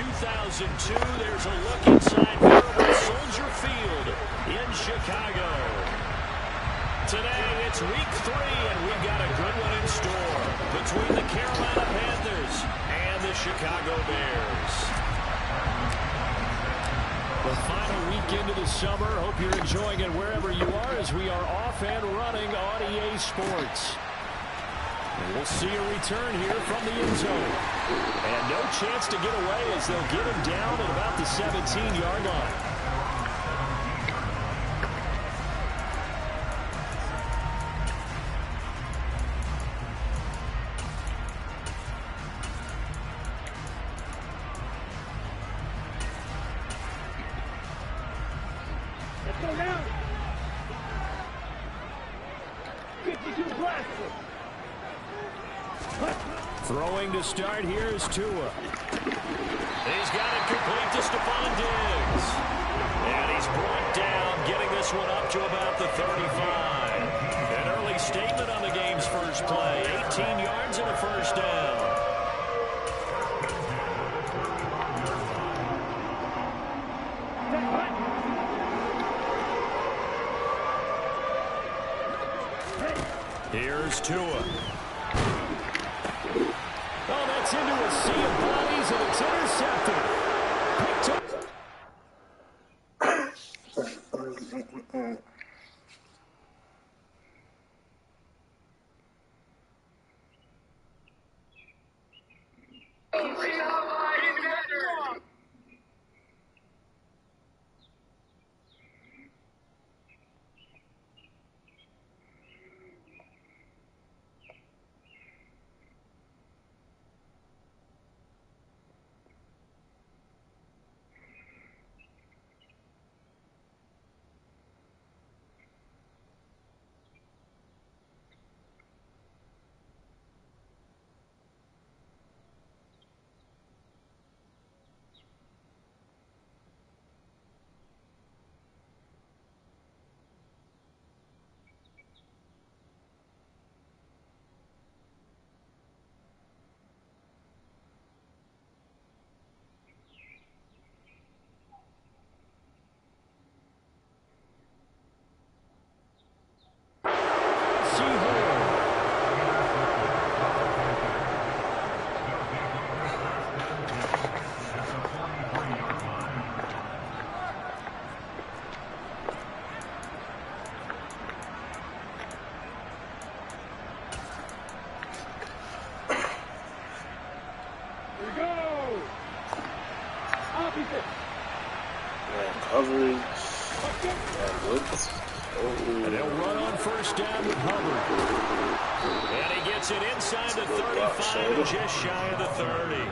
2002. There's a look inside Venerable Soldier Field in Chicago. Today, it's week 3, and we've got a good one in store between the Carolina Panthers and the Chicago Bears. The final week into the summer. Hope you're enjoying it wherever you are as we are off and running on EA Sports. And we'll see a return here from the end zone. And no chance to get away as they'll get him down at about the 17-yard line. Let's go down. 52 blast. Throwing to start here is Tua. He's got it complete to Stephon Diggs. And he's brought down, getting this one up to about the 35. An early statement on the game's first play. 18 yards and a first down. Here's Tua. Oh, that's into a sea of bodies, and it's intercepted. Picked up. Coverage. And they'll run on first down with Hubbard. And he gets it inside the 35 and just shy of the 30.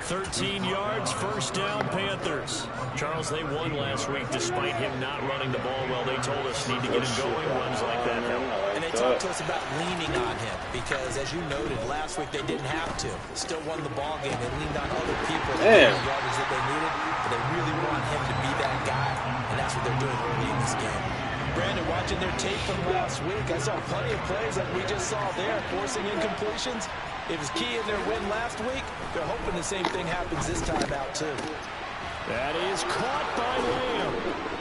13 yards, first down, Panthers. Charles, they won last week despite him not running the ball well. They told us need to get him going. Runs like that help. And they talked to us about leaning on him because, as you noted, last week they didn't have to. Still won the ball game. They leaned on other people to get the yardage that they needed, but they really want him to be that guy, and that's what they're doing early in this game. Brandon, watching their tape from last week, I saw plenty of plays like we just saw there, forcing incompletions. It was key in their win last week. They're hoping the same thing happens this time out, too. That is caught by Lamb.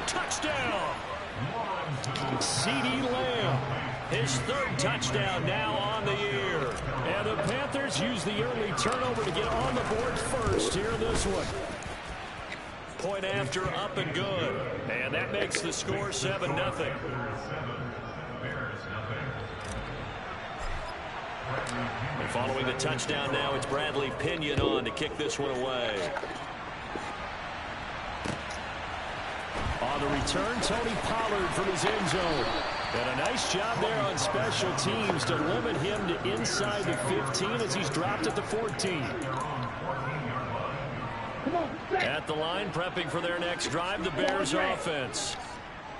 Touchdown! CeeDee Lamb. His third touchdown now on the year. And the Panthers use the early turnover to get on the board first here in this one. Point after, up and good. And that makes the score 7-0. And following the touchdown now, it's Bradley Pinion on to kick this one away. On the return, Tony Pollard from his end zone. And a nice job there on special teams to limit him to inside the 15 as he's dropped at the 14. At the line, prepping for their next drive, the Bears offense.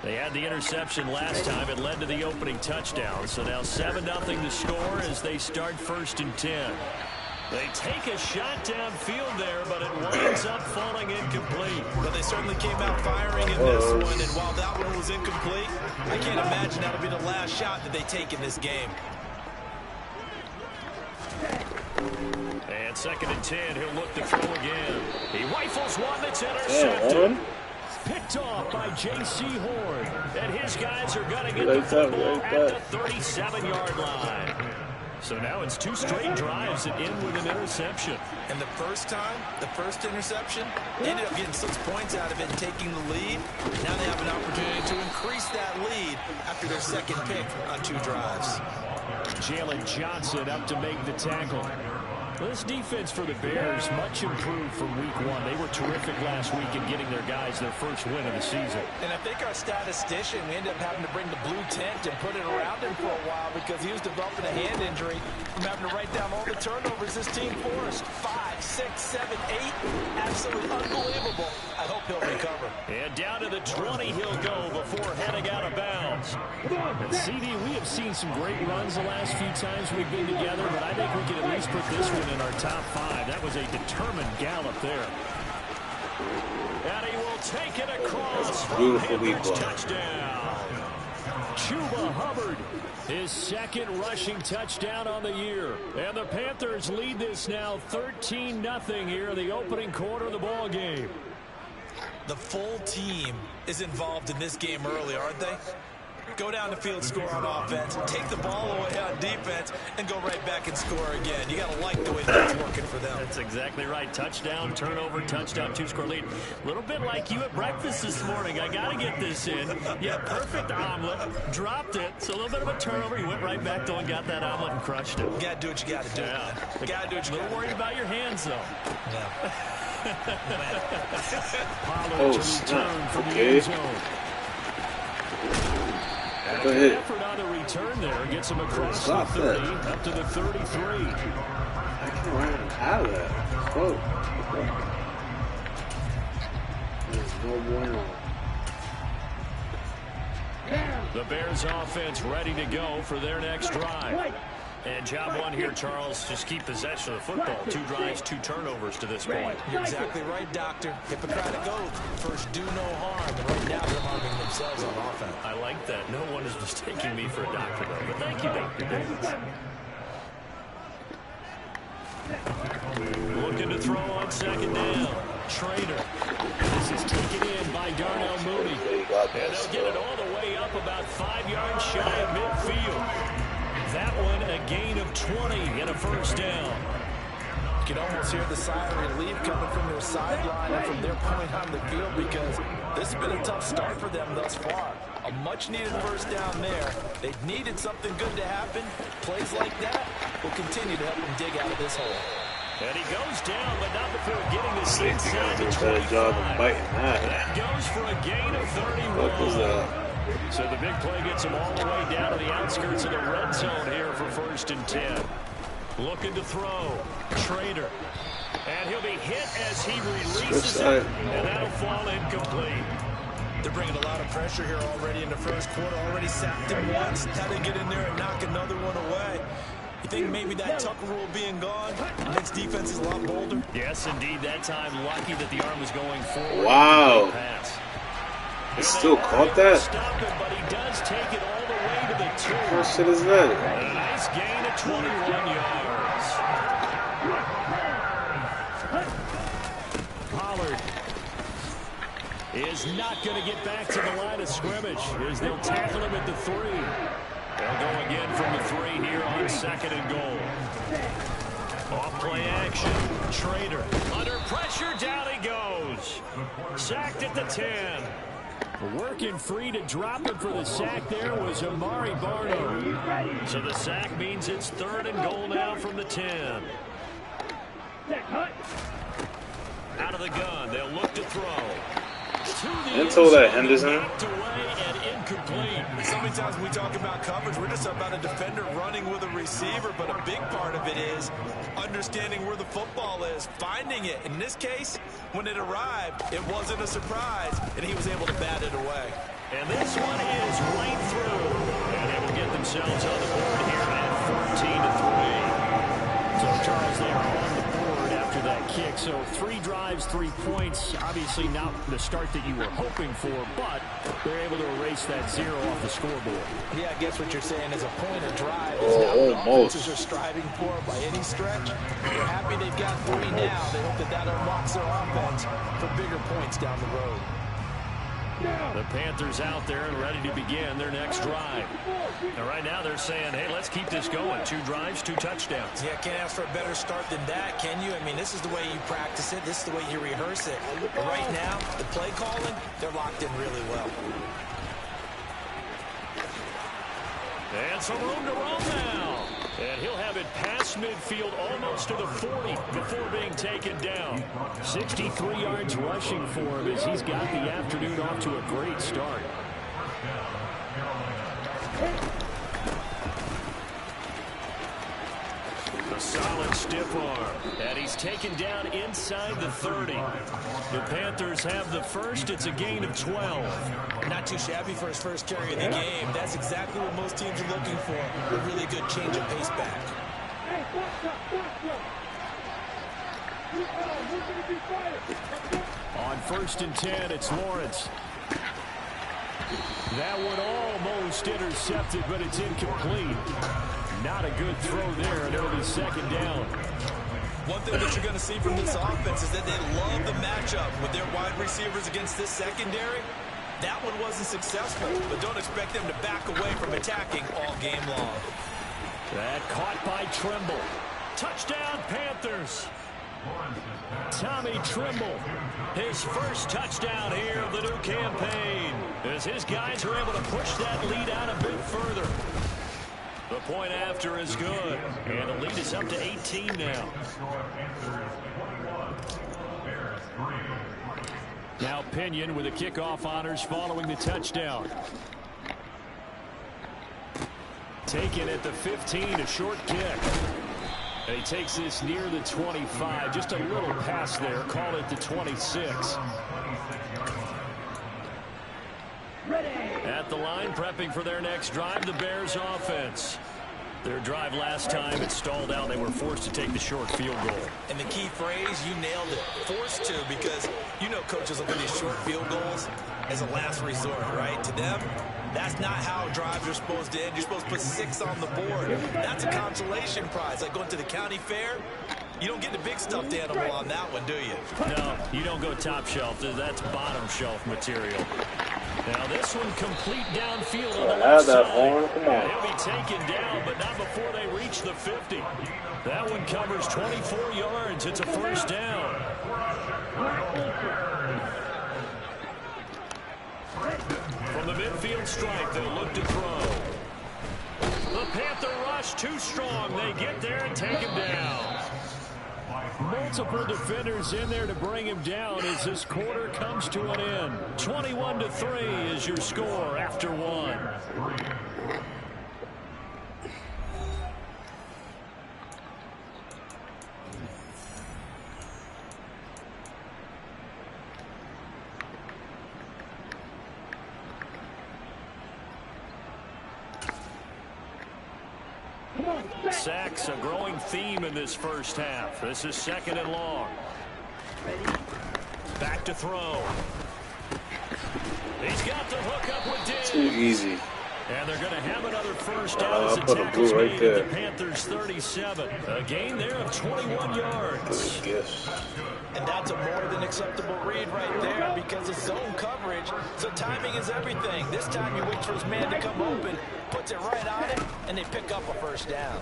They had the interception last time. It led to the opening touchdown. So now 7-0 the score as they start 1st and 10. They take a shot downfield there, but it winds up falling incomplete. But they certainly came out firing in this one, and while that one was incomplete, I can't imagine that'll be the last shot that they take in this game. And 2nd and 10, he'll look to throw again. He It's intercepted. Picked off by J.C. Horn. And his guys are going to get the football at the 37-yard line. So now it's 2 straight drives that end with an interception. And the first time, the first interception, they ended up getting 6 points out of it and taking the lead. Now they have an opportunity to increase that lead after their second pick on 2 drives. Jalen Johnson up to make the tackle. Well, this defense for the Bears, much improved from week 1. They were terrific last week in getting their guys their first win of the season. And I think our statistician, we ended up having to bring the blue tent and put it around him for a while because he was developing a hand injury from having to write down all the turnovers this team forced. 5, 6, 7, 8. Absolutely unbelievable. I hope he'll recover. And down to the 20 he'll go before heading out of bounds. And CD, we have seen some great runs the last few times we've been together, but I think we can at least put this one in our top 5. That was a determined gallop there. And he will take it across. Beautifully played. Touchdown. Chuba Hubbard, his second rushing touchdown on the year. And the Panthers lead this now 13-0 here in the opening quarter of the ball game. The full team is involved in this game early, aren't they? Go down the field, score on offense, take the ball away on defense, and go right back and score again. You got to like the way that's working for them. That's exactly right. Touchdown, turnover, touchdown, 2-score lead. A little bit like you at breakfast this morning. I got to get this in. Yeah, perfect omelet. Dropped it. So a little bit of a turnover. You went right back, though, and got that omelet and crushed it. You got to do what you got to do. Yeah. You got to do what you got to do. A little worried about your hands, though. Yeah. Pollard to return from the end zone. Go ahead. Effort on the return there gets him across the 30 up to the 33. I can run out of that. Quote. There's no bueno. The Bears offense ready to go for their next drive. And job 1 here, Charles, just keep possession of the football. 2 drives, 2 turnovers to this point. You're exactly right, Doctor. Hippocratic oath. First, do no harm. And right now, they're harming themselves on offense. I like that. No one is mistaking me for a doctor, though. But thank you, Dr. Davis. Looking to throw on second down. Trader. This is taken in by Darnell Mooney. And they'll get it all the way up about 5 yards shy of midfield. That one a gain of 20 and a first down. You can almost hear the sigh of relief coming from their sideline and from their point on the field because this has been a tough start for them thus far. A much-needed first down there. They needed something good to happen. Plays like that will continue to help them dig out of this hole. And he goes down, but not before getting this inside the 25. That goes for a gain of 31. So the big play gets him all the way down to the outskirts of the red zone here for 1st and 10. Looking to throw. Trader. And he'll be hit as he releases it. And that'll fall incomplete. They're bringing a lot of pressure here already in the first quarter. Already sacked him once. Had to get in there and knock another one away. You think maybe that Tucker rule being gone makes defenses a lot bolder? Yes, indeed. That time, lucky that the arm was going forward. Wow. He still caught that? Stop him, but he does take it all the way to the 2. What shit is that? And a nice gain of 21 yards. Pollard is not going to get back to the line of scrimmage as they'll tackle him at the 3. They'll go again from the 3 here on 2nd and goal. Off play action. Trader under pressure. Down he goes. Sacked at the 10. Working free to drop him for the sack there was Amari Barno. So the sack means it's 3rd and goal now from the 10. Out of the gun. They'll look to throw. Until that Henderson. So many times when we talk about coverage, we're just about a defender running with a receiver, but a big part of it is understanding where the football is, finding it. In this case, when it arrived, it wasn't a surprise, and he was able to bat it away. And this one is right through. And they will get themselves on the board here at 14-3. So, Charles, they are on the board after that kick. So 3 drives, 3 points. Obviously not the start that you were hoping for, but they're able to erase that 0 off the scoreboard. Yeah, I guess what you're saying is a point of drive is not what offenses are striving for by any stretch. They're happy they've got 3 now. They hope that that unlocks their offense for bigger points down the road. The Panthers out there and ready to begin their next drive. And right now they're saying, hey, let's keep this going. 2 drives, 2 touchdowns. Yeah, can't ask for a better start than that, can you? I mean, this is the way you practice it. This is the way you rehearse it. But right now, the play calling, they're locked in really well. And some room to roll now. And he'll have it past midfield almost to the 40 before being taken down. 63 yards rushing for him as he's got the afternoon off to a great start. A solid stiff arm. And he's taken down inside the 30. The Panthers have the first. It's a gain of 12. Not too shabby for his first carry of the game. That's exactly what most teams are looking for. A really good change of pace back. On 1st and 10, it's Lawrence. That one almost intercepted, but it's incomplete. Not a good throw there, and it'll be 2nd down. One thing that you're going to see from this offense is that they love the matchup with their wide receivers against this secondary. That one wasn't successful, but don't expect them to back away from attacking all game long. That caught by Trimble. Touchdown, Panthers. Tommy Trimble, his first touchdown here of the new campaign, as his guys are able to push that lead out a bit further. The point after is good, and the lead is up to 18 now. Now Pinion with the kickoff honors following the touchdown. Taken at the 15, a short kick. And he takes this near the 25. Just a little pass there. Call it the 26. At the line, prepping for their next drive, the Bears offense. Their drive last time, it stalled out. They were forced to take the short field goal. And the key phrase, you nailed it. Forced to, because you know coaches look at these short field goals as a last resort, right? To them, that's not how drives are supposed to end. You're supposed to put 6 on the board. That's a consolation prize. Like going to the county fair, you don't get the big stuffed animal on that one, do you? No, you don't go top shelf. That's bottom shelf material. Now this one complete downfield on the left side. He'll be taken down, but not before they reach the 50. That one covers 24 yards. It's a 1st down. From the midfield strike, they'll look to throw. The Panther rush too strong. They get there and take him down. Multiple defenders in there to bring him down as this quarter comes to an end. 21-3 is your score after 1. Sacks, a growing theme in this first half. This is 2nd and long. Back to throw. He's got the hook up with Diggs. Too easy. And they're going to have another 1st down as the tackle's made at the Panthers 37. A gain there of 21 yards. And that's a more than acceptable read right there because it's zone coverage, so timing is everything. This time he waits for his man to come open, puts it right on it, and they pick up a 1st down.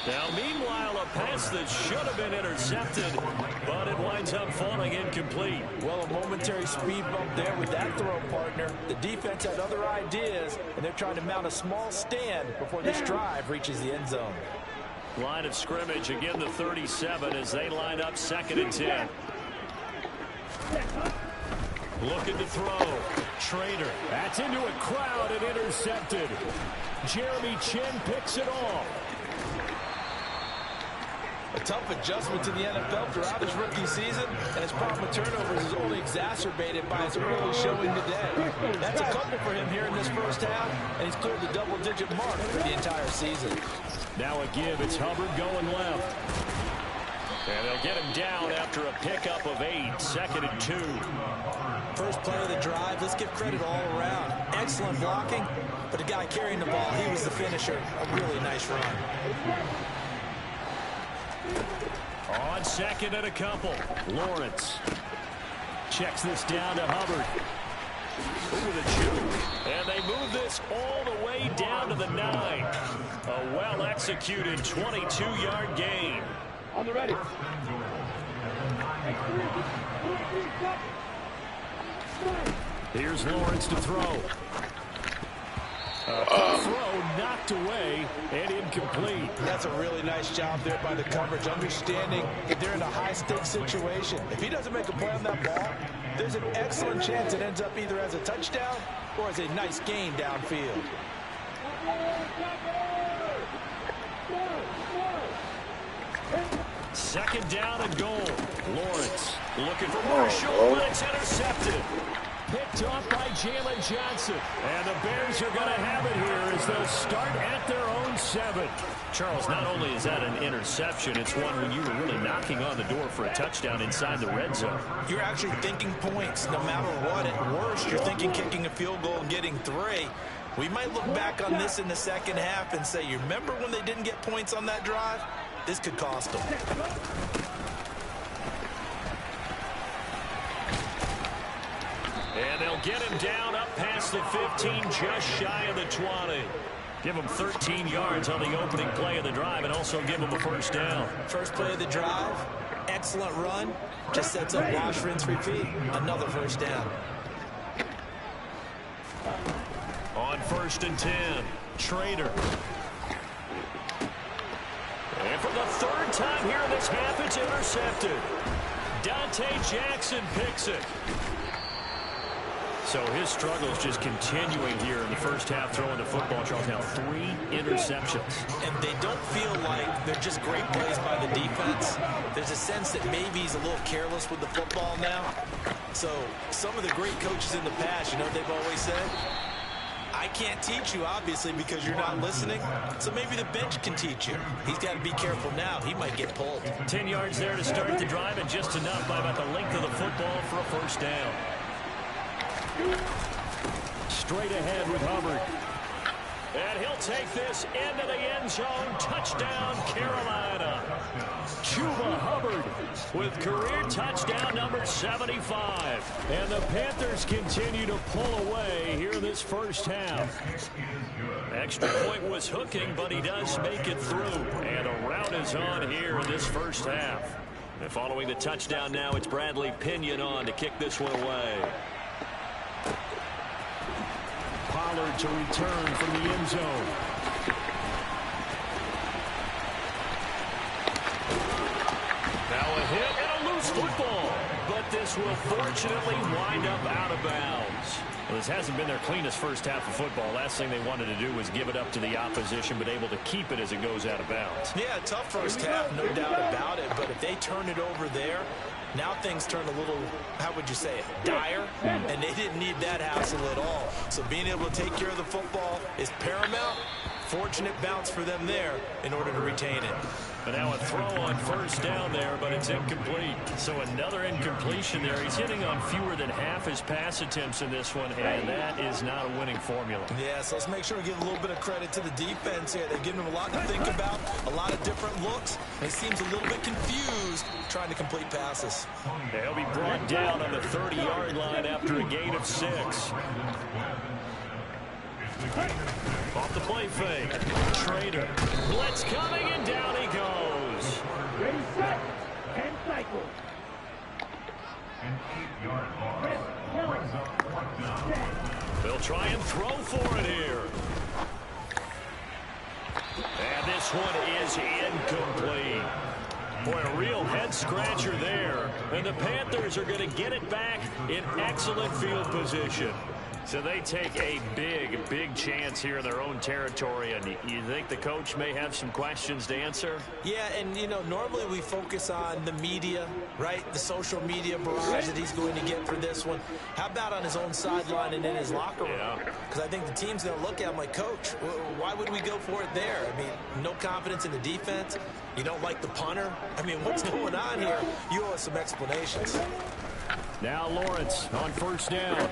Now, meanwhile, a pass that should have been intercepted, but it winds up falling incomplete. Well, a momentary speed bump there with that throw, partner. The defense had other ideas, and they're trying to mount a small stand before this drive reaches the end zone. Line of scrimmage, again the 37 as they line up 2nd and 10. Looking to throw. Trader. That's into a crowd and intercepted. Jeremy Chin picks it off. A tough adjustment to the NFL throughout his rookie season, and his problem with turnovers is only exacerbated by his early showing today. That's a couple for him here in this first half, and he's cleared the double-digit mark for the entire season. Now a give. It's Hubbard going left. And they'll get him down after a pickup of 8, 2nd and 2. First play of the drive, let's give credit all around. Excellent blocking, but the guy carrying the ball, he was the finisher. A really nice run. On 2nd and a couple, Lawrence checks this down to Hubbard. Ooh, the chew. And they move this all the way down to the 9. A well-executed 22-yard gain. On the ready. Here's Lawrence to throw. Throw knocked away and incomplete. That's a really nice job there by the coverage, understanding that they're in a high-stakes situation. If he doesn't make a play on that ball, there's an excellent chance it ends up either as a touchdown or as a nice gain downfield. Second down and goal. Lawrence looking for Marshall, but it's intercepted. Picked off by Jalen Johnson. And the Bears are going to have it here as they'll start at their own 7. Charles, not only is that an interception, it's one when you were really knocking on the door for a touchdown inside the red zone. You're actually thinking points no matter what. At worst, you're thinking kicking a field goal and getting 3. We might look back on this in the second half and say, you remember when they didn't get points on that drive? This could cost them. And they'll get him down up past the 15, just shy of the 20. Give him 13 yards on the opening play of the drive and also give him a first down. First play of the drive, excellent run. Just sets up wash, rinse, repeat. Another first down. On 1st and 10, Trader. And for the 3rd time here in this half, it's intercepted. Dante Jackson picks it. So his struggle is just continuing here in the first half throwing the football. Charles, now 3 interceptions. And they don't feel like they're just great plays by the defense. There's a sense that maybe he's a little careless with the football now. So some of the great coaches in the past, you know what they've always said? I can't teach you, obviously, because you're not listening. So maybe the bench can teach you. He's got to be careful now. He might get pulled. 10 yards there to start the drive, and just enough by about the length of the football for a first down. Straight ahead with Hubbard. And he'll take this into the end zone. Touchdown, Carolina. Chuba Hubbard with career touchdown number 75. And the Panthers continue to pull away here in this first half. Extra point was hooking, but he does make it through. And a rout is on here in this first half. And following the touchdown now, it's Bradley Pinion on to kick this one away. Pollard to return from the end zone. Now a hit and a loose football. But this will fortunately wind up out of bounds. Well, this hasn't been their cleanest first half of football. Last thing they wanted to do was give it up to the opposition, but able to keep it as it goes out of bounds. Yeah, tough first half, no doubt about it. But if they turn it over there, now things turn a little, how would you say it, dire, and they didn't need that hassle at all. So being able to take care of the football is paramount. Fortunate bounce for them there in order to retain it. But now a throw on first down there, but it's incomplete. So another incompletion there. He's hitting on fewer than half his pass attempts in this one, and that is not a winning formula. Yeah, so let's make sure we give a little bit of credit to the defense here. They've given him a lot to think about, a lot of different looks. He seems a little bit confused trying to complete passes. They'll be brought down on the 30-yard line after a gain of 6. Off the play fake. Trader. Blitz coming, and down he goes. Ready, set, and cycle. They'll try and throw for it here. And this one is incomplete. Boy, a real head-scratcher there. And the Panthers are going to get it back in excellent field position. So they take a big chance here in their own territory, and you think the coach may have some questions to answer? Yeah, and, you know, normally we focus on the media, right? The social media barrage that he's going to get for this one. How about on his own sideline and in his locker room? Because I think the team's going to look at him like, Coach, why would we go for it there? I mean, no confidence in the defense. You don't like the punter. I mean, what's going on here? You owe us some explanations. Now Lawrence on first down.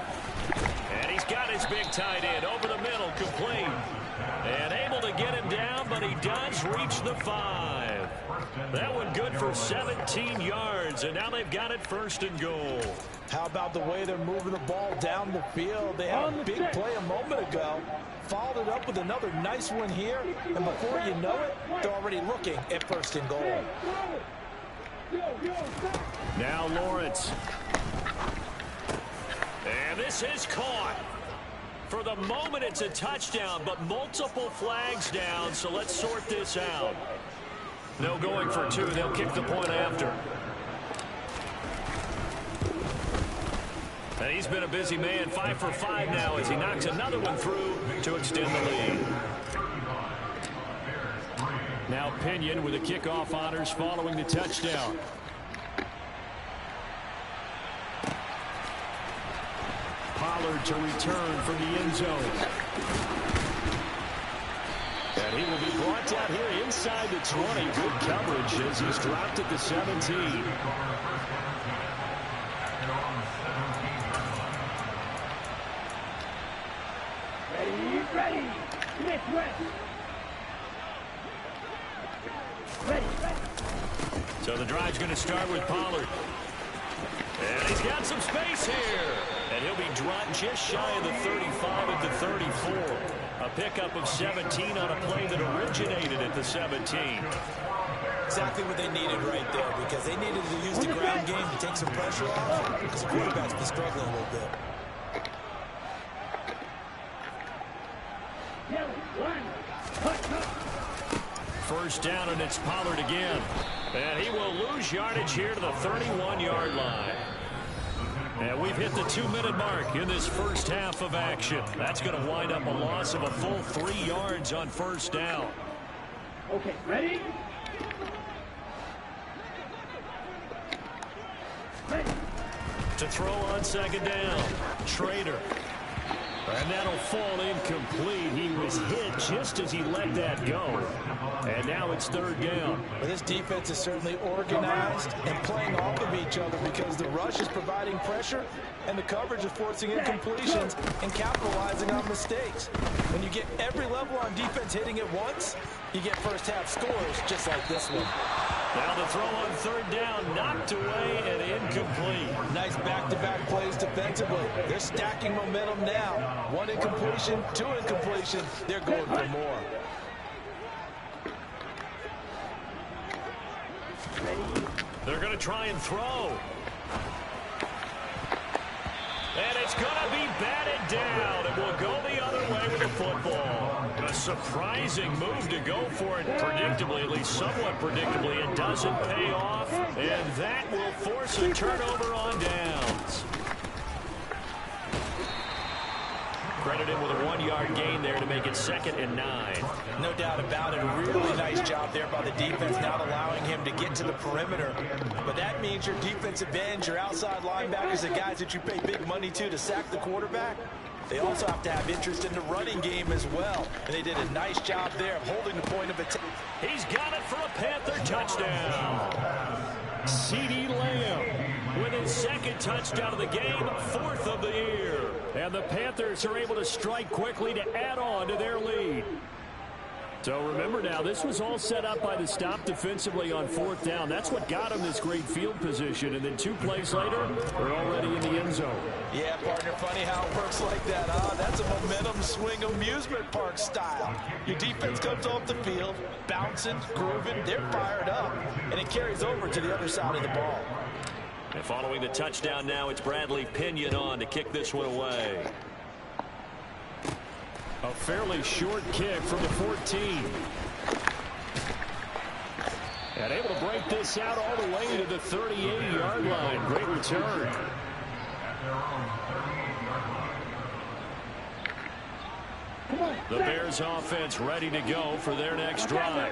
And he's got his big tight end over the middle, complete. And able to get him down, but he does reach the 5. That one good for 17 yards, and now they've got it 1st and goal. How about the way they're moving the ball down the field? They had a big play a moment ago, followed it up with another nice one here, and before you know it, they're already looking at 1st and goal. Now Lawrence. And this is caught. For the moment, it's a touchdown, but multiple flags down, so let's sort this out. No going for 2. They'll kick the point after. And he's been a busy man, 5 for 5 now as he knocks another one through to extend the lead. Now Pinion with the kickoff honors following the touchdown. Pollard to return from the end zone. And he will be brought down here inside the 20. Good coverage as he's dropped at the 17. Ready. So the drive's going to start with Pollard. And he's got some space here. And he'll be dropped just shy of the 35 at the 34. A pickup of 17 on a play that originated at the 17. Exactly what they needed right there, because they needed to use the ground game to take some pressure off, because the quarterback's been struggling a little bit. First down, and it's Pollard again. And he will lose yardage here to the 31-yard line. And we've hit the 2-minute mark in this first half of action. That's going to wind up a loss of a full 3 yards on first down. Okay, ready? To throw on second down, Schrader. And that'll fall incomplete. He was hit just as he let that go. And now it's third down. Well, this defense is certainly organized and playing off of each other, because the rush is providing pressure and the coverage is forcing incompletions and capitalizing on mistakes. When you get every level on defense hitting at once, you get first half scores just like this one. Now the throw on third down, knocked away and incomplete. Nice back-to-back plays defensively. They're stacking momentum now. 1 incompletion, 2 incompletion. They're going for more. They're going to try and throw. And it's going to be batted down. It will go the other way with the football. A surprising move to go for it predictably, at least somewhat predictably. It doesn't pay off, and that will force a turnover on downs. Credit him with a 1-yard gain there to make it 2nd and 9. No doubt about it. A really nice job there by the defense, not allowing him to get to the perimeter. But that means your defensive ends, your outside linebackers, the guys that you pay big money to sack the quarterback, they also have to have interest in the running game as well. And they did a nice job there of holding the point of attack. He's got it for a Panther touchdown. CeeDee Lamb with his 2nd touchdown of the game, 4th of the year. And the Panthers are able to strike quickly to add on to their lead. So remember now, this was all set up by the stop defensively on 4th down. That's what got them this great field position. And then 2 plays later, they're already in the end zone. Yeah, partner, funny how it works like that, huh? That's a momentum swing amusement park style. Your defense comes off the field, bouncing, grooving, they're fired up, and it carries over to the other side of the ball. And following the touchdown now, it's Bradley Pinion on to kick this one away. A fairly short kick from the 14. And able to break this out all the way to the 38-yard line. Great return. The Bears offense ready to go for their next drive.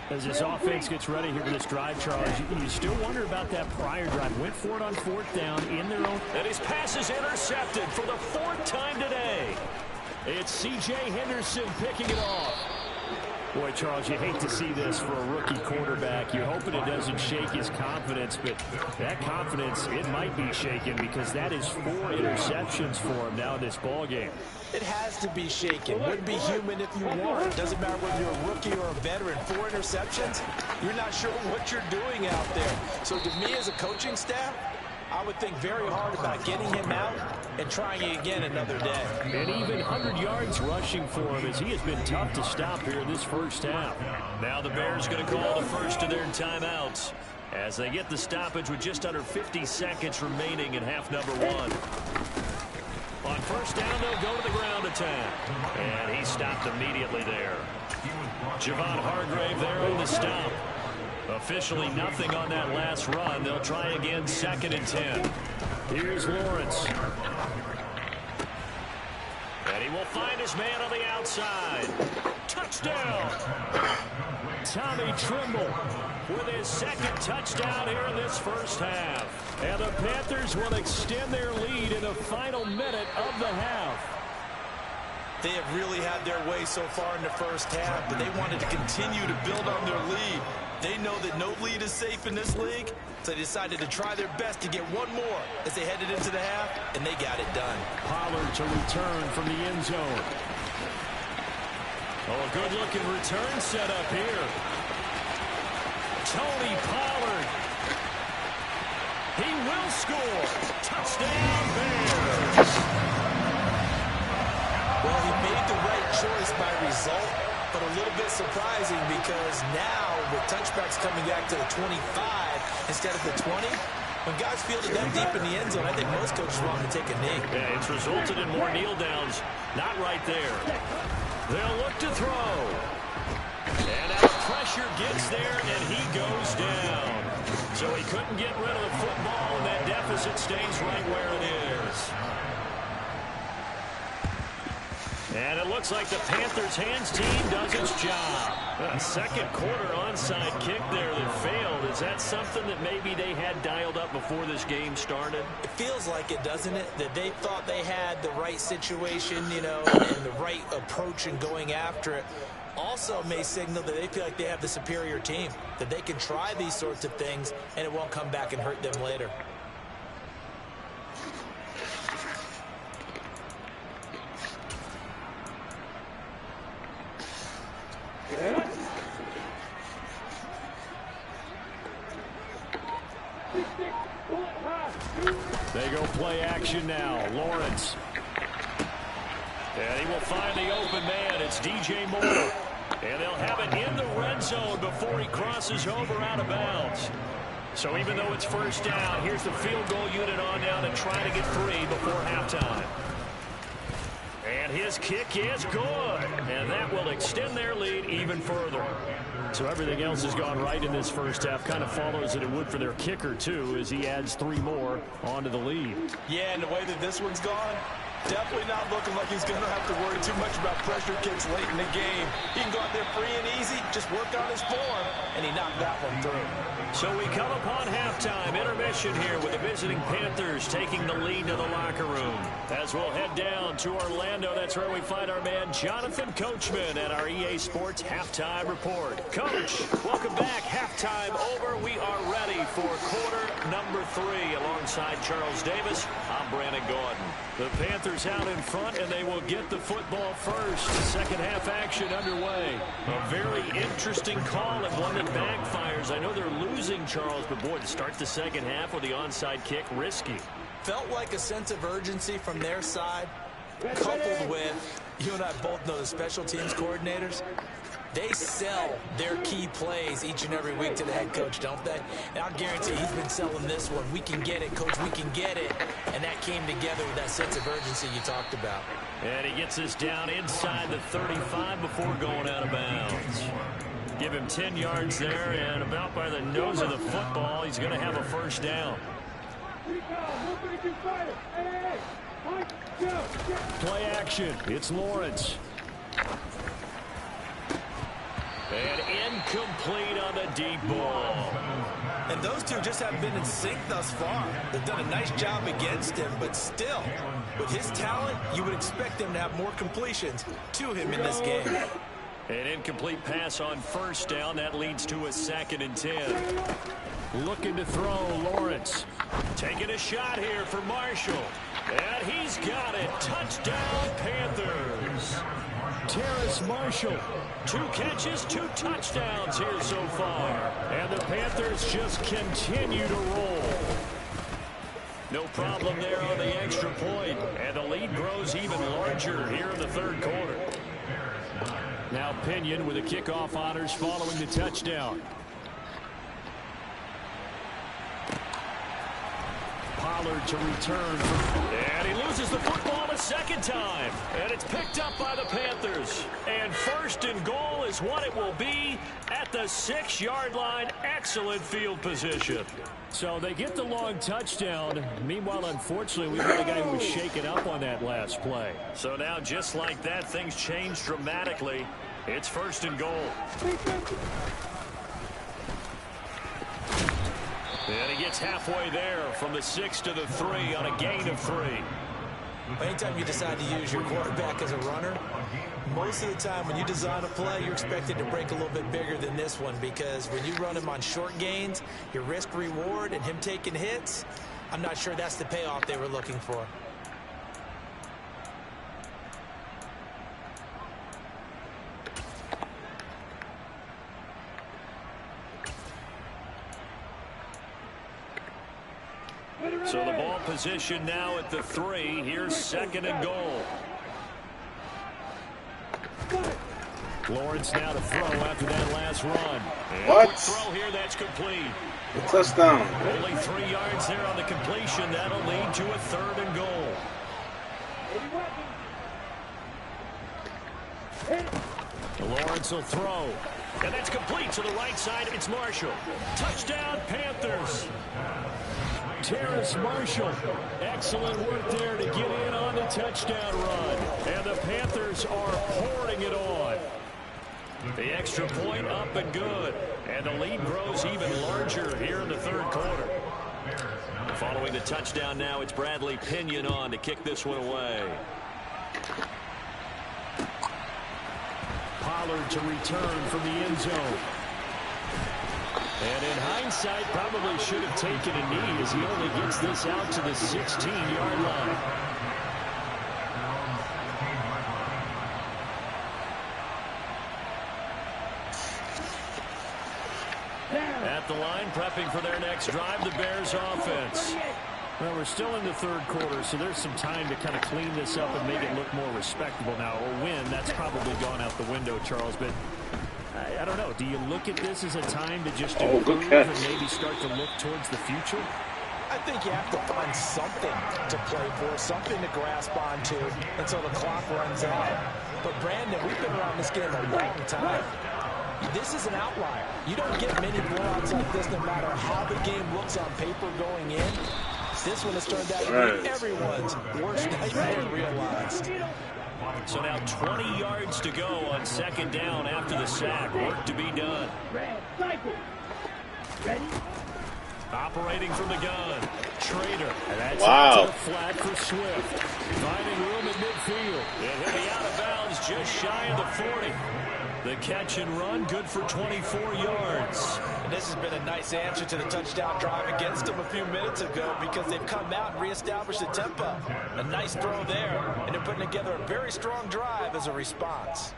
As this offense gets ready here for this drive, Charles, you still wonder about that prior drive. Went for it on 4th down in their own. And his pass is intercepted for the 4th time today. It's C.J. Henderson picking it off. Boy, Charles, you hate to see this for a rookie quarterback. You're hoping it doesn't shake his confidence, but that confidence, it might be shaken because that is 4 interceptions for him now in this ballgame. It has to be shaken. Wouldn't be human if you weren't. Doesn't matter whether you're a rookie or a veteran. 4 interceptions, you're not sure what you're doing out there. So to me as a coaching staff, I would think very hard about getting him out and trying it again another day. And even 100 yards rushing for him as he has been tough to stop here in this first half. Now the Bears going to call the first of their timeouts as they get the stoppage with just under 50 seconds remaining in half number 1. On first down, they'll go to the ground attack. And he stopped immediately there. Javon Hargrave there on the stop. Officially nothing on that last run. They'll try again 2nd and 10. Here's Lawrence. And he will find his man on the outside. Touchdown! Tommy Trimble with his 2nd touchdown here in this first half. And the Panthers will extend their lead in the final minute of the half. They have really had their way so far in the first half, but they wanted to continue to build on their lead. They know that no lead is safe in this league, so they decided to try their best to get one more as they headed into the half, and they got it done. Pollard to return from the end zone. Oh, a good-looking return set up here. Tony Pollard. He will score. Touchdown, Bears. Well, he made the right choice by result, but a little bit surprising because now with touchbacks coming back to the 25 instead of the 20, when guys field it that deep in the end zone, I think most coaches want to take a knee. Yeah, it's resulted in more kneel downs. Not right there. They'll look to throw. And now pressure gets there, and he goes down. So he couldn't get rid of the football, and that deficit stays right where it is. And it looks like the Panthers' hands team does its job. A second quarter onside kick there that failed. Is that something that maybe they had dialed up before this game started? It feels like it, doesn't it? That they thought they had the right situation, you know, and the right approach in going after it. Also may signal that they feel like they have the superior team, that they can try these sorts of things and it won't come back and hurt them later. They go play action now. Lawrence. And he will find the open man. It's DJ Moore. And they'll have it in the red zone before he crosses over out of bounds. So even though it's first down, here's the field goal unit on down and trying to get 3 before halftime. And his kick is good. And that will extend their lead even further. So everything else has gone right in this first half. Kind of follows that it would for their kicker, too, as he adds 3 more onto the lead. Yeah, and the way that this one's gone, definitely not looking like he's going to have to worry too much about pressure kicks late in the game. He can go out there free and easy, just work on his form, and he knocked that one through. So we come upon halftime intermission here with the visiting Panthers taking the lead to the locker room. As we'll head down to Orlando, that's where we find our man Jonathan Coachman at our EA Sports Halftime Report. Coach, welcome back. Halftime over. We are ready for quarter number 3 alongside Charles Davis. I'm Brandon Gordon. The Panthers out in front, and they will get the football first. Second half action underway. A very interesting call and one that backfires. I know they're losing, Charles, but boy, to start the second half with the onside kick, risky. Felt like a sense of urgency from their side, coupled with, you and I both know the special teams coordinators. They sell their key plays each and every week to the head coach, don't they? And I'll guarantee he's been selling this one. We can get it, coach, we can get it. And that came together with that sense of urgency you talked about. And he gets us down inside the 35 before going out of bounds. Give him 10 yards there, and about by the nose of the football, he's going to have a first down. Play action. It's Lawrence. And incomplete on the deep ball. And those two just haven't been in sync thus far. They've done a nice job against him, but still, with his talent, you would expect him to have more completions to him in this game. An incomplete pass on first down. That leads to a 2nd and 10. Looking to throw, Lawrence. Taking a shot here for Marshall. And he's got it. Touchdown, Panthers. Terrace Marshall. 2 catches, 2 touchdowns here so far. And the Panthers just continue to roll. No problem there on the extra point. And the lead grows even larger here in the 3rd quarter. Now Pinion with the kickoff honors following the touchdown. Pollard to return. And he loses the football a 2nd time. And it's picked up by the Panthers. And 1st and goal is what it will be at the 6-yard line. Excellent field position. So they get the long touchdown. Meanwhile, unfortunately, we've got a guy who was shaken up on that last play. So now, just like that, things change dramatically. It's 1st and goal. And he gets halfway there from the 6 to the 3 on a gain of 3. Anytime you decide to use your quarterback as a runner, most of the time when you design a play, you're expected to break a little bit bigger than this one, because when you run him on short gains, your risk-reward and him taking hits, I'm not sure that's the payoff they were looking for. So the ball position now at the 3. Here's 2nd and goal. Lawrence now to throw after that last run. What? Throw here, that's complete. A touchdown. Only 3 yards there on the completion. That'll lead to a 3rd and goal. Lawrence will throw. And that's complete to the right side. It's Marshall. Touchdown, Panthers. Terrace Marshall. Excellent work there to get in on the touchdown run. And the Panthers are pouring it on. The extra point up and good. And the lead grows even larger here in the 3rd quarter. Following the touchdown now, it's Bradley Pinion on to kick this one away. Pollard to return from the end zone. And in hindsight, probably should have taken a knee as he only gets this out to the 16-yard line. At the line, prepping for their next drive, the Bears offense. Well, we're still in the 3rd quarter, so there's some time to kind of clean this up and make it look more respectable now. A win, that's probably gone out the window, Charles, but I don't know. Do you look at this as a time to just improve and maybe start to look towards the future? I think you have to find something to play for, something to grasp onto until the clock runs out. But, Brandon, we've been around this game a long time. This is an outlier. You don't get many blowouts like this no matter how the game looks on paper going in. This one has turned out to be everyone's worst nightmare realized. So now 20 yards to go on 2nd down after the sack. Work to be done. Operating from the gun. Trader. And that's out to the flat for Swift. Finding room at midfield. And he'll be out of bounds just shy of the 40. The catch and run, good for 24 yards. And this has been a nice answer to the touchdown drive against them a few minutes ago, because they've come out and reestablished the tempo. A nice throw there, and they're putting together a very strong drive as a response.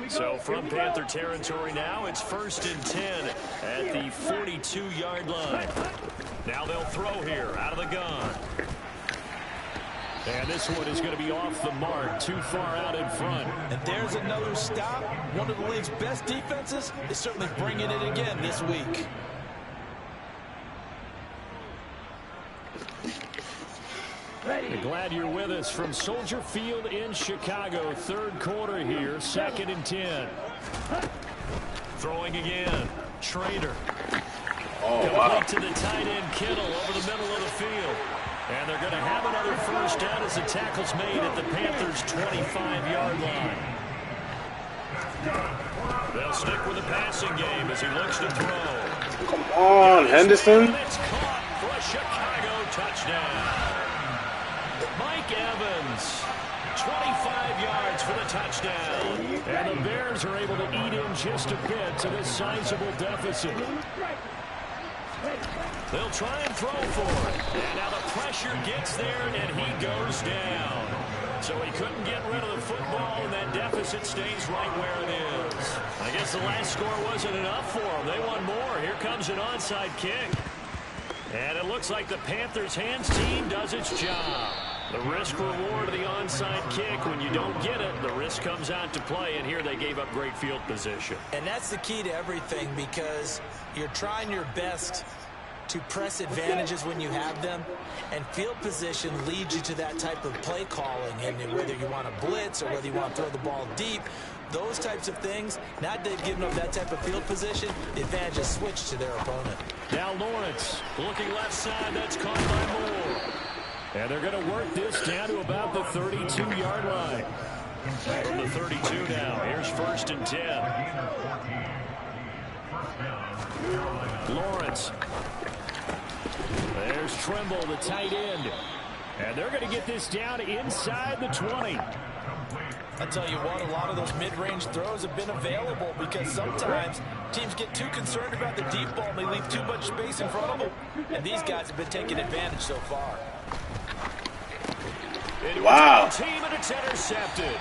So from Panther territory now, it's 1st and 10 at the 42-yard line. Now they'll throw here out of the gun. And this one is going to be off the mark, too far out in front. And there's another stop. One of the league's best defenses is certainly bringing it again this week. Glad you're with us from Soldier Field in Chicago. 3rd quarter here, 2nd and 10. Throwing again. Trader. Oh, wow. To the tight end, Kittle, over the middle of the field. And they're going to have another 1st down as the tackle's made at the Panthers' 25-yard line. They'll stick with the passing game as he looks to throw. Come on, Henderson. It's caught for a Chicago touchdown. Mike Evans, 25 yards for the touchdown. And the Bears are able to eat in just a bit to this sizable deficit. They'll try and throw for it. And now the pressure gets there, and he goes down. So he couldn't get rid of the football, and that deficit stays right where it is. I guess the last score wasn't enough for them. They want more. Here comes an onside kick. And it looks like the Panthers' hands team does its job. The risk-reward of the onside kick, when you don't get it, the risk comes out to play, and here they gave up great field position. And that's the key to everything, because you're trying your best to press advantages when you have them, and field position leads you to that type of play calling. And whether you want to blitz or whether you want to throw the ball deep, those types of things, now that they've given up that type of field position, the advantage is switched to their opponent. Now Lawrence looking left side. That's caught by Moore. And they're going to work this down to about the 32-yard line. From the 32 now. Here's 1st and 10. Lawrence. There's Trimble, the tight end. And they're going to get this down inside the 20. I tell you what, a lot of those mid-range throws have been available, because sometimes teams get too concerned about the deep ball and they leave too much space in front of them. And these guys have been taking advantage so far. Wow. Team, and it's intercepted.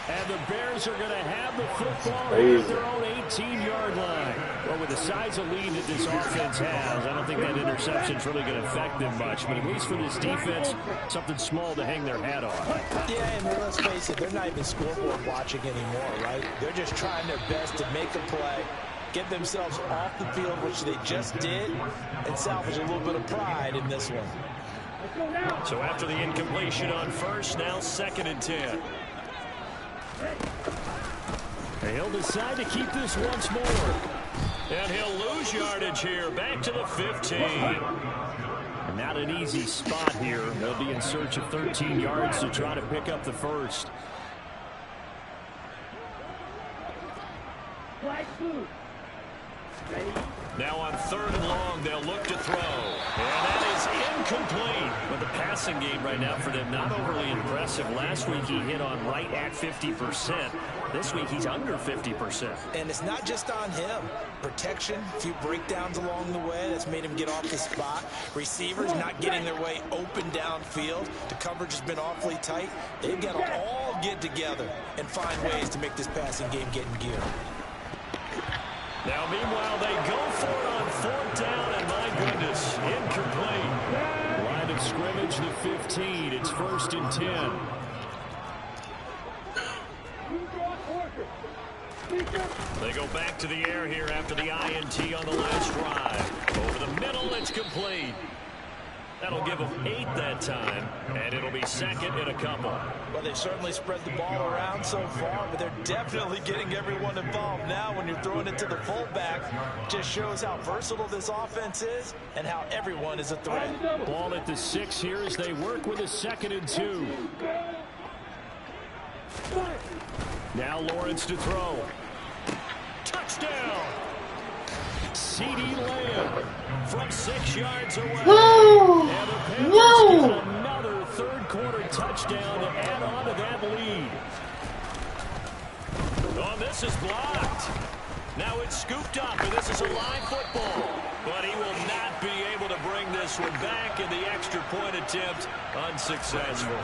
And the Bears are going to have the football at their own 18-yard line. Well, with the size of lead that this offense has, I don't think that interception's really going to affect them much. But at least for this defense, something small to hang their hat on. Yeah, and let's face it, they're not even scoreboard watching anymore, right? They're just trying their best to make a play, get themselves off the field, which they just did, and salvage a little bit of pride in this one. So after the incompletion on first, now 2nd and 10. And he'll decide to keep this once more. And he'll lose yardage here, back to the 15. And not an easy spot here. They'll be in search of 13 yards to try to pick up the first. Now on 3rd and long, they'll look to throw. And that is incomplete. But the passing game right now for them, not overly impressive. Last week he hit on right at 50%. This week he's under 50%. And it's not just on him. Protection, a few breakdowns along the way that's made him get off the spot. Receivers not getting their way open downfield. The coverage has been awfully tight. They've got to all get together and find ways to make this passing game get in gear. Now, meanwhile, they go for it on 4th down, and my goodness, incomplete. Line of scrimmage, the 15. It's 1st and 10. They go back to the air here after the INT on the last drive. Over the middle, it's complete. That'll give them 8 that time, and it'll be 2nd in a couple. Well, they've certainly spread the ball around so far, but they're definitely getting everyone involved now. When you're throwing it to the fullback, just shows how versatile this offense is and how everyone is a threat. Ball at the 6 here as they work with a 2nd and 2. Now Lawrence to throw. Touchdown! CD Lamb from 6 yards away. Whoa! And the Panthers Whoa! get another third-quarter touchdown to add on to that lead. Oh, this is blocked. Now it's scooped up, and this is a live football. But he will not be able to bring this one back, and the extra point attempt unsuccessful.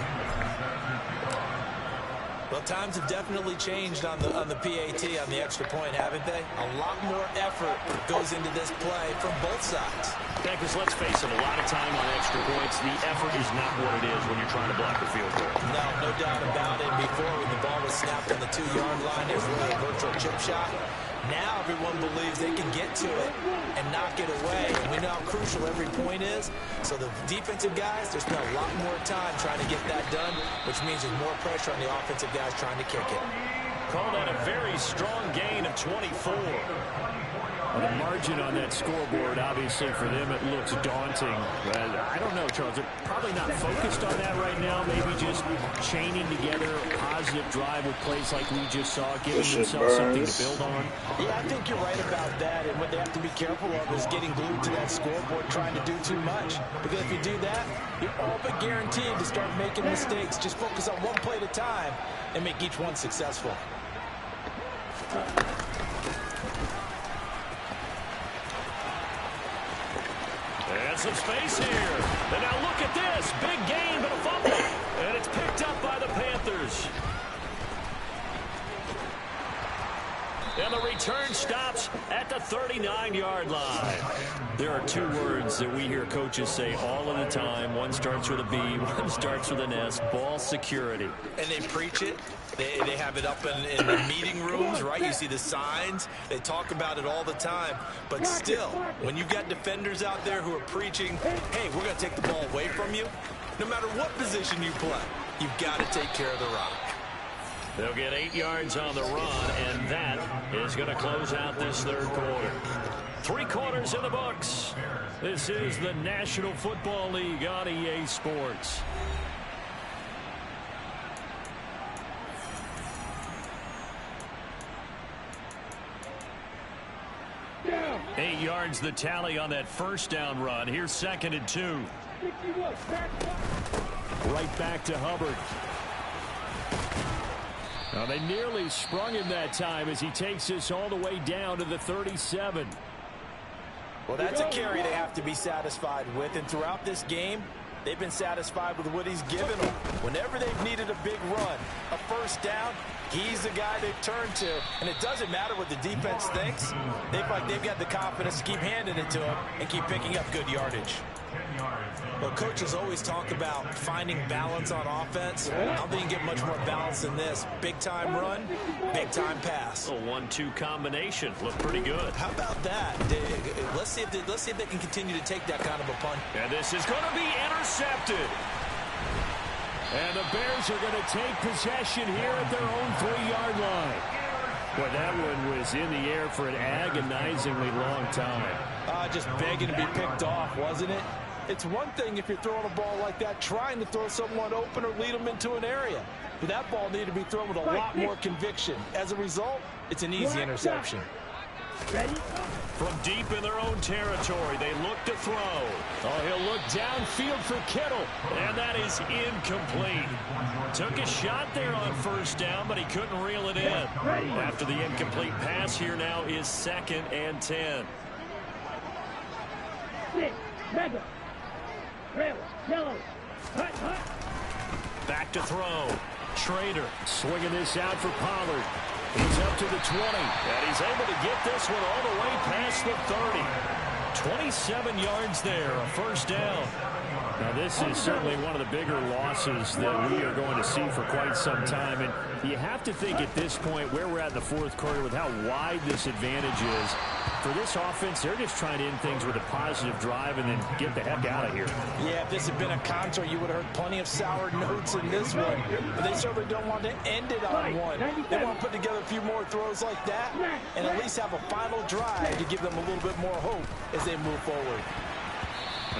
Well, times have definitely changed on the PAT, on the extra point, haven't they? A lot more effort goes into this play from both sides. Yeah, because let's face it, a lot of time on extra points, the effort is not what it is when you're trying to block a field goal. No doubt about it. Before, when the ball was snapped on the 2-yard line, there's really a virtual chip shot. Now everyone believes they can get to it and knock it away. And we know how crucial every point is. So the defensive guys, they spend a lot more time trying to get that done, which means there's more pressure on the offensive guys trying to kick it. call that a very strong gain of 24. Well, the margin on that scoreboard, obviously, for them, it looks daunting. But I don't know, Charles. They're probably not focused on that right now. Maybe just chaining together a positive drive with plays like we just saw, giving themselves something to build on. Yeah, I think you're right about that. And what they have to be careful of is getting glued to that scoreboard, trying to do too much. Because if you do that, you're all but guaranteed to start making mistakes. Just focus on one play at a time and make each one successful. And some space here. And now look at this. Big gain, but a fumble. And it's picked up by the Panthers. And the return stops at the 39-yard line. There are two words that we hear coaches say all of the time. One starts with a B, one starts with an S. Ball security. And they preach it. They have it up in the meeting rooms, right? You see the signs. They talk about it all the time. But still, when you've got defenders out there who are preaching, hey, we're going to take the ball away from you, no matter what position you play, you've got to take care of the rock. They'll get 8 yards on the run, and that is going to close out this third quarter. 3 quarters in the books. This is the National Football League on EA Sports. Down. 8 yards the tally on that first down run. Here's 2nd and 2. Right back to Hubbard. Now they nearly sprung him that time as he takes this all the way down to the 37. Well, that's a carry they have to be satisfied with. And throughout this game, they've been satisfied with what he's given them. Whenever they've needed a big run, a first down, he's the guy they've turned to. And it doesn't matter what the defense thinks. They feel like they've got the confidence to keep handing it to him and keep picking up good yardage. Well, coaches always talk about finding balance on offense. I don't think you can get much more balance than this. Big-time run, big-time pass. A 1-2 combination. Looked pretty good. How about that? Let's see if they can continue to take that kind of a punt. And this is going to be intercepted. And the Bears are going to take possession here at their own 3-yard line. Boy, that one was in the air for an agonizingly long time. Just begging to be picked off, wasn't it? It's one thing if you're throwing a ball like that, trying to throw someone open or lead them into an area. But that ball needed to be thrown with a lot more conviction. As a result, it's an easy interception. Ready? From deep in their own territory, they look to throw. Oh, he'll look downfield for Kittle. And that is incomplete. Took a shot there on first down, but he couldn't reel it in. After the incomplete pass, here now is 2nd and 10. Mega. Red, yellow. Hut, hut. Back to throw. Schrader. Swinging this out for Pollard. He's up to the 20. And he's able to get this one all the way past the 30. 27 yards there, a first down. Now, this is certainly one of the bigger losses that we are going to see for quite some time. And you have to think at this point where we're at in the fourth quarter with how wide this advantage is. For this offense, they're just trying to end things with a positive drive and then get the heck out of here. Yeah, if this had been a concert, you would have heard plenty of sour notes in this one. But they certainly don't want to end it on one. They want to put together a few more throws like that and at least have a final drive to give them a little bit more hope as they move forward.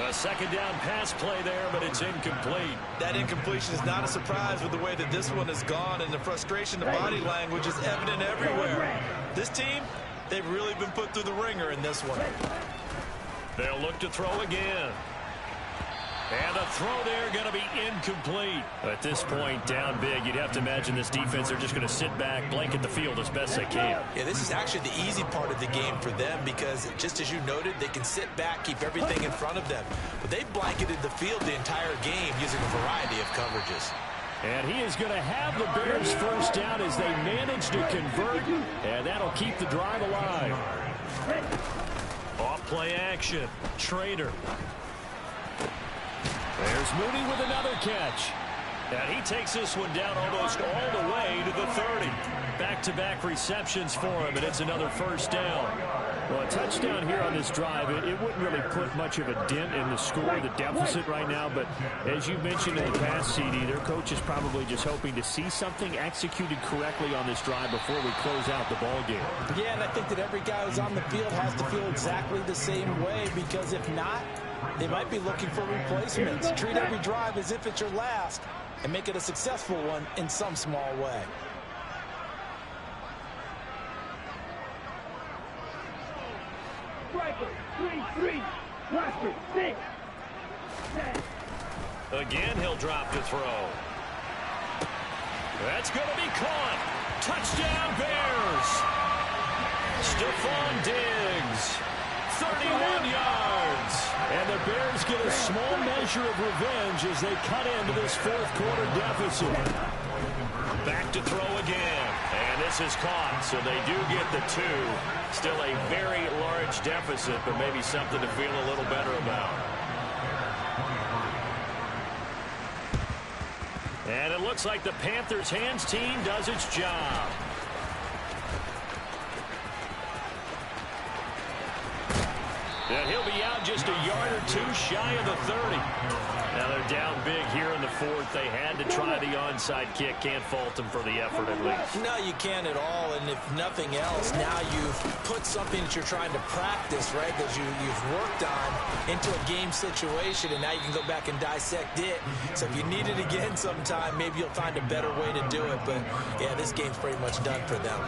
A second down pass play there, but it's incomplete. That incompletion is not a surprise with the way that this one has gone, and the frustration, the body language is evident everywhere. This team, they've really been put through the ringer in this one. They'll look to throw again. And the throw there going to be incomplete. At this point, down big, you'd have to imagine this defense are just going to sit back, blanket the field as best they can. Yeah, this is actually the easy part of the game for them because, just as you noted, they can sit back, keep everything in front of them. But they've blanketed the field the entire game using a variety of coverages. And he is going to have the Bears first down as they manage to convert, and that'll keep the drive alive. Off play action. Schrader. There's Mooney with another catch. And he takes this one down almost all the way to the 30. Back-to-back receptions for him, and it's another first down. Well, a touchdown here on this drive, it wouldn't really put much of a dent in the score, the deficit right now. But as you mentioned in the past, CD, their coach is probably just hoping to see something executed correctly on this drive before we close out the ball game. Yeah, and I think that every guy who's on the field has to feel exactly the same way, because if not, they might be looking for replacements. Treat every drive as if it's your last and make it a successful one in some small way. Again, he'll drop to throw. That's going to be caught. Touchdown, Bears. Stephon Diggs, 31 yards. And the Bears get a small measure of revenge as they cut into this fourth quarter deficit. Back to throw again. And this is caught, so they do get the 2. Still a very large deficit, but maybe something to feel a little better about. And it looks like the Panthers' hands team does its job. And he'll be out just a yard or 2 shy of the 30. Now they're down big here in the fourth. They had to try the onside kick. Can't fault them for the effort at least. No, you can't at all. And if nothing else, now you've put something that you're trying to practice, right, that you've worked on into a game situation, and now you can go back and dissect it. So if you need it again sometime, maybe you'll find a better way to do it. But, yeah, this game's pretty much done for them.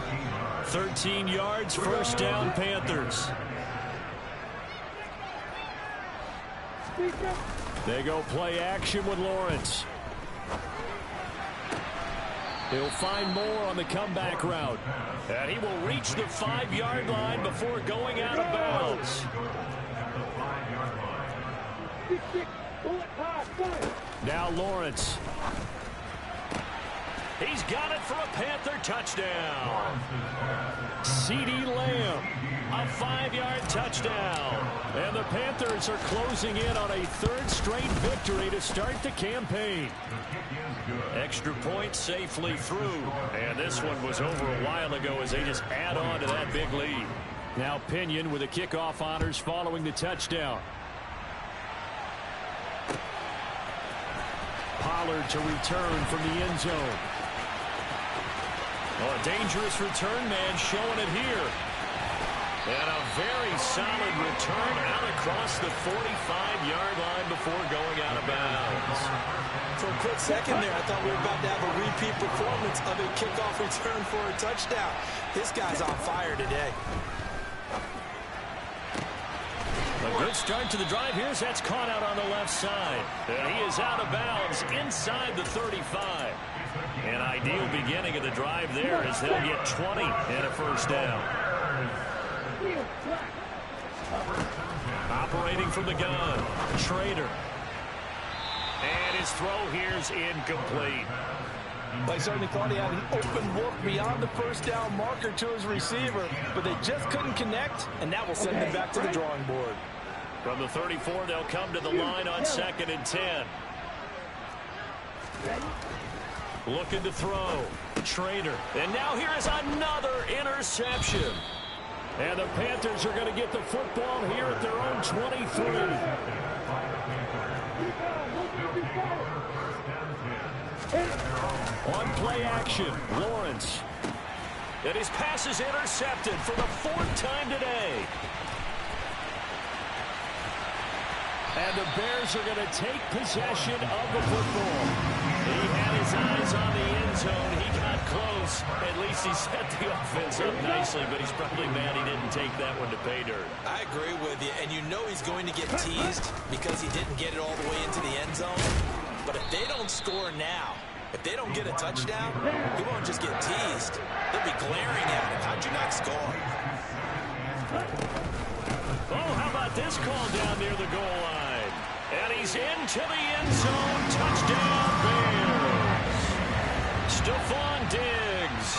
13 yards, first down, Panthers. They go play action with Lawrence. He'll find more on the comeback route. And he will reach the 5-yard line before going out of bounds. Now Lawrence. He's got it for a Panther touchdown. CeeDee Lamb. A 5-yard touchdown. And the Panthers are closing in on a 3rd straight victory to start the campaign. Extra point safely through. And this one was over a while ago as they just add on to that big lead. Now Pinion with the kickoff honors following the touchdown. Pollard to return from the end zone. Oh, a dangerous return man showing it here. And a very solid return out across the 45-yard line before going out of bounds. For a quick second there, I thought we were about to have a repeat performance of a kickoff return for a touchdown. This guy's on fire today. A good start to the drive here as that's caught out on the left side. And he is out of bounds inside the 35. An ideal beginning of the drive there as they'll get 20 and a first down. Operating from the gun, Trader. And his throw here's incomplete. They certainly thought he had an open look beyond the first down marker to his receiver, but they just couldn't connect, and that will send them back to the drawing board. From the 34, they'll come to the line on 2nd and 10. Looking to throw. Trader. And now here is another interception. And the Panthers are going to get the football here at their own 23. On play action, Lawrence. And his pass is intercepted for the 4th time today. And the Bears are going to take possession of the football. He had his eyes on the end zone. He got close. At least he set the offense up nicely, but he's probably mad he didn't take that one to pay dirt. I agree with you, and you know he's going to get teased because he didn't get it all the way into the end zone. But if they don't score now, if they don't get a touchdown, he won't just get teased. They'll be glaring at him. How'd you not score? Oh, how about this call down near the goal line? And he's into the end zone. Touchdown, Bears. Stephon Diggs.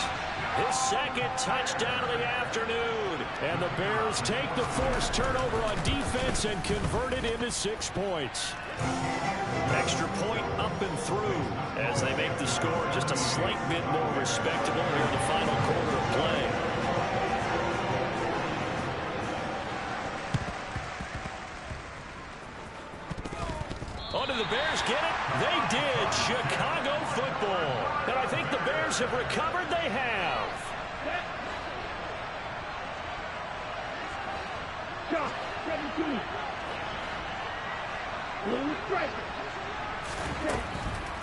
His 2nd touchdown of the afternoon. And the Bears take the forced turnover on defense and convert it into 6 points. Extra point up and through as they make the score just a slight bit more respectable here in the final quarter of play. Bears get it? They did. Chicago football. And I think the Bears have recovered. They have. Shot 17. Blue strike.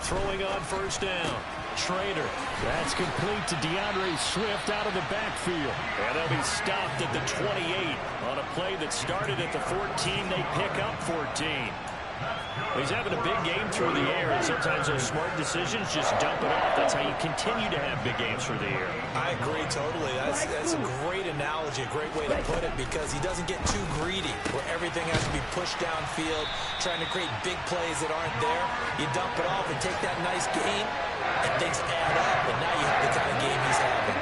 Throwing on first down. Schrader. That's complete to DeAndre Swift out of the backfield. And they'll be stopped at the 28 on a play that started at the 14. They pick up 14. He's having a big game through the air, and sometimes those smart decisions just dump it off. That's how you continue to have big games through the air. I agree totally. That's a great analogy, a great way to put it, because he doesn't get too greedy where everything has to be pushed downfield, trying to create big plays that aren't there. You dump it off and take that nice game, and things add up, and now you have the kind of game he's having.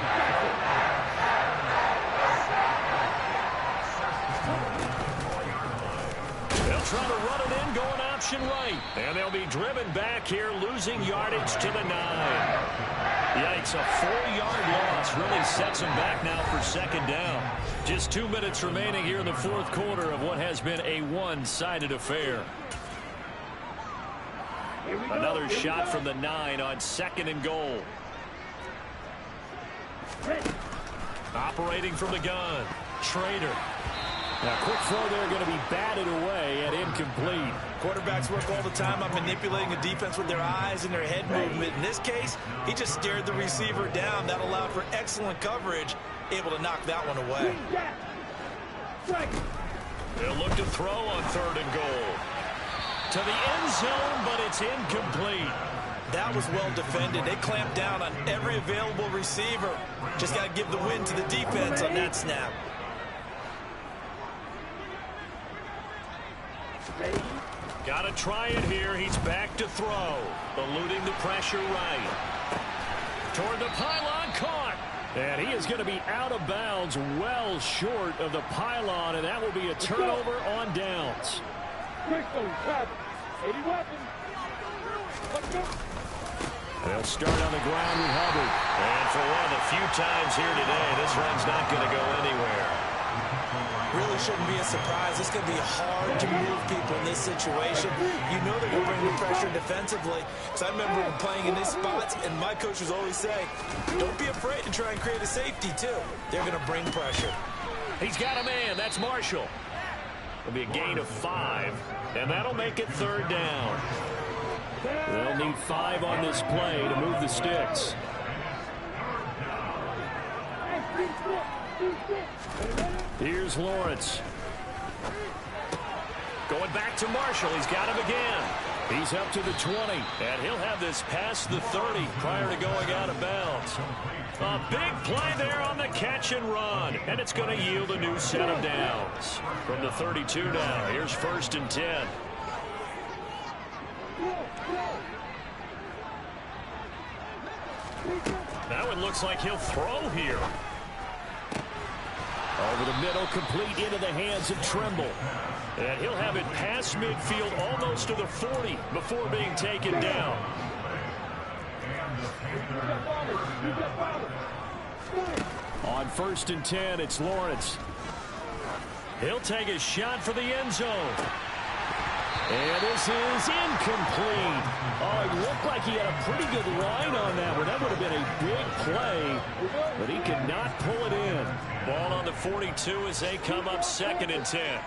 They'll try to run it in, going option right. And they'll be driven back here, losing yardage to the 9. Yikes, a 4-yard loss really sets them back now for second down. Just 2 minutes remaining here in the fourth quarter of what has been a one-sided affair. Another shot from the 9 on 2nd and goal. Operating from the gun, Schrader. Now, quick throw there going to be batted away and incomplete. Quarterbacks work all the time on manipulating a defense with their eyes and their head movement. In this case, he just stared the receiver down. That allowed for excellent coverage, able to knock that one away. They'll look to throw on 3rd and goal. To the end zone, but it's incomplete. That was well defended. They clamped down on every available receiver. Just got to give the win to the defense on that snap. Got to try it here. He's back to throw. Eluding the pressure right. Toward the pylon, caught. And he is going to be out of bounds, well short of the pylon, and that will be a turnover on downs. They'll start on the ground with Hubbard. And for one of the few times here today, this run's not going to go anywhere. Really shouldn't be a surprise. It's going to be hard to move people in this situation. You know they're going to bring the pressure defensively. So I remember playing in these spots, and my coaches always say, don't be afraid to try and create a safety, too. They're going to bring pressure. He's got a man. That's Marshall. It'll be a gain of 5, and that'll make it 3rd down. They'll need 5 on this play to move the sticks. Here's Lawrence. Going back to Marshall. He's got him again. He's up to the 20. And he'll have this past the 30 prior to going out of bounds. A big play there on the catch and run. And it's going to yield a new set of downs. From the 32 now, here's 1st and 10. Now it looks like he'll throw here. Over the middle, complete into the hands of Trimble. And he'll have it past midfield almost to the 40 before being taken down. On 1st and 10, it's Lawrence. He'll take a shot for the end zone. And this is incomplete. Oh, it looked like he had a pretty good line on that one. That would have been a big play, but he could not pull it in. Ball on the 42 as they come up 2nd and 10.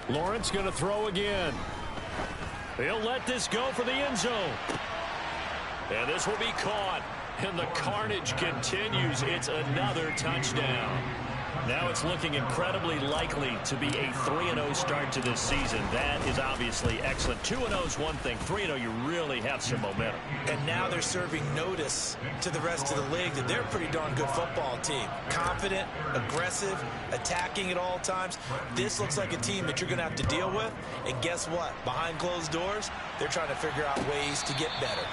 Lawrence going to throw again. He'll let this go for the end zone. And this will be caught. And the carnage continues. It's another touchdown. Now it's looking incredibly likely to be a 3-0 start to this season. That is obviously excellent. 2-0 is one thing. 3-0, you really have some momentum. And now they're serving notice to the rest of the league that they're a pretty darn good football team. Confident, aggressive, attacking at all times. This looks like a team that you're going to have to deal with. And guess what? Behind closed doors, they're trying to figure out ways to get better.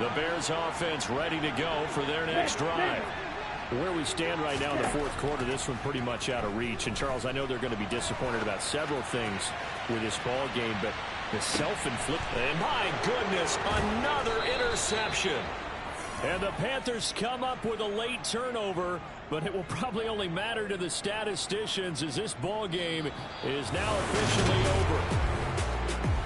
The Bears offense ready to go for their next drive. Where we stand right now in the fourth quarter, this one pretty much out of reach. And, Charles, I know they're going to be disappointed about several things with this ball game, but the self-inflicted. And my goodness, another interception. And the Panthers come up with a late turnover, but it will probably only matter to the statisticians as this ball game is now officially over.